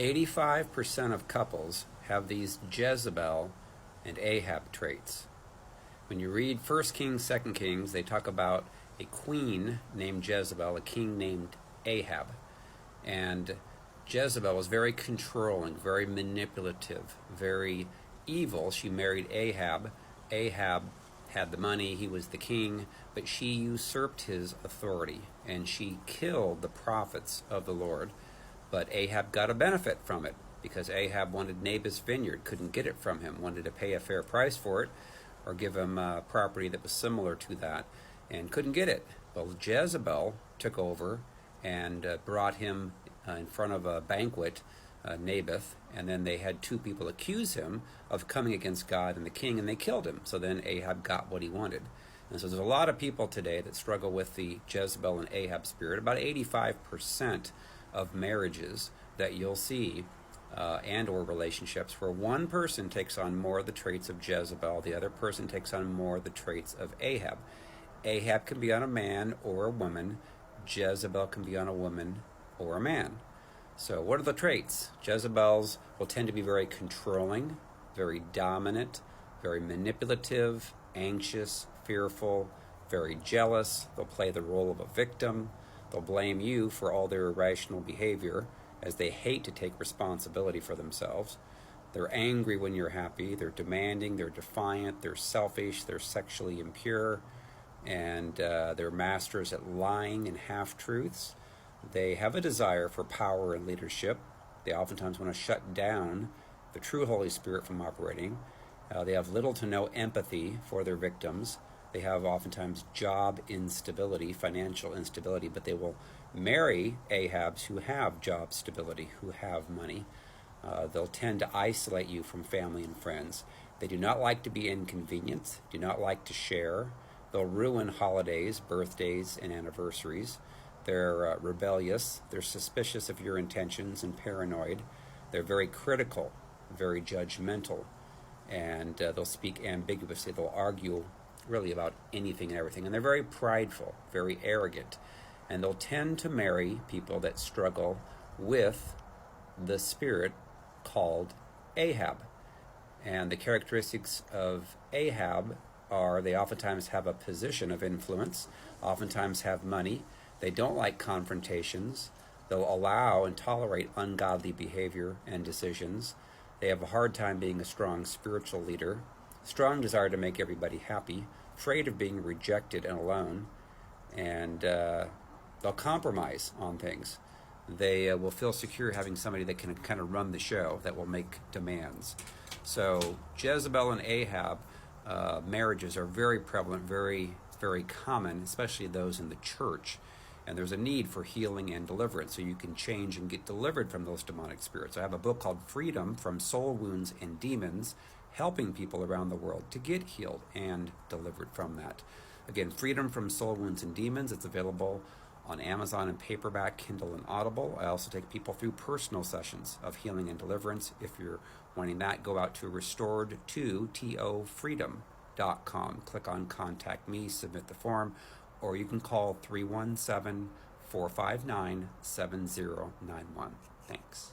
85% of couples have these Jezebel and Ahab traits. When you read 1 Kings, 2 Kings, they talk about a queen named Jezebel, a king named Ahab. And Jezebel was very controlling, very manipulative, very evil. She married Ahab. Ahab had the money, he was the king, but she usurped his authority, and she killed the prophets of the Lord. But Ahab got a benefit from it, because Ahab wanted Naboth's vineyard, couldn't get it from him, wanted to pay a fair price for it, or give him property that was similar to that, and couldn't get it. Well, Jezebel took over and brought him in front of a banquet, Naboth, and then they had two people accuse him of coming against God and the king, and they killed him. So then Ahab got what he wanted. And so there's a lot of people today that struggle with the Jezebel and Ahab spirit. About 85% of marriages that you'll see and or relationships where one person takes on more of the traits of Jezebel, the other person takes on more of the traits of Ahab. Ahab can be on a man or a woman. Jezebel can be on a woman or a man. So what are the traits? Jezebels will tend to be very controlling, very dominant, very manipulative, anxious, fearful, very jealous. They'll play the role of a victim. They'll blame you for all their irrational behavior, as they hate to take responsibility for themselves. They're angry when you're happy. They're demanding. They're defiant. They're selfish. They're sexually impure. And they're masters at lying and half-truths. They have a desire for power and leadership. They oftentimes want to shut down the true Holy Spirit from operating. They have little to no empathy for their victims. They have oftentimes job instability, financial instability, but they will marry Ahabs who have job stability, who have money. They'll tend to isolate you from family and friends. They do not like to be inconvenienced, do not like to share. They'll ruin holidays, birthdays, and anniversaries. They're rebellious. They're suspicious of your intentions and paranoid. They're very critical, very judgmental, and they'll speak ambiguously. They'll argue really about anything and everything. And they're very prideful, very arrogant. And they'll tend to marry people that struggle with the spirit called Ahab. And the characteristics of Ahab are they oftentimes have a position of influence, oftentimes have money. They don't like confrontations. They'll allow and tolerate ungodly behavior and decisions. They have a hard time being a strong spiritual leader, strong desire to make everybody happy, afraid of being rejected and alone, and they'll compromise on things. They will feel secure having somebody that can kind of run the show, that will make demands. So Jezebel and Ahab marriages are very prevalent, very, very common, especially those in the church. And there's a need for healing and deliverance so you can change and get delivered from those demonic spirits. I have a book called Freedom from Soul Wounds and Demons, helping people around the world to get healed and delivered from that. Again, Freedom from Soul Wounds and Demons. It's available on Amazon in paperback, Kindle, and Audible. I also take people through personal sessions of healing and deliverance. If you're wanting that, go out to restored2tofreedom.com. Click on Contact Me, submit the form, or you can call 317-459-7091. Thanks.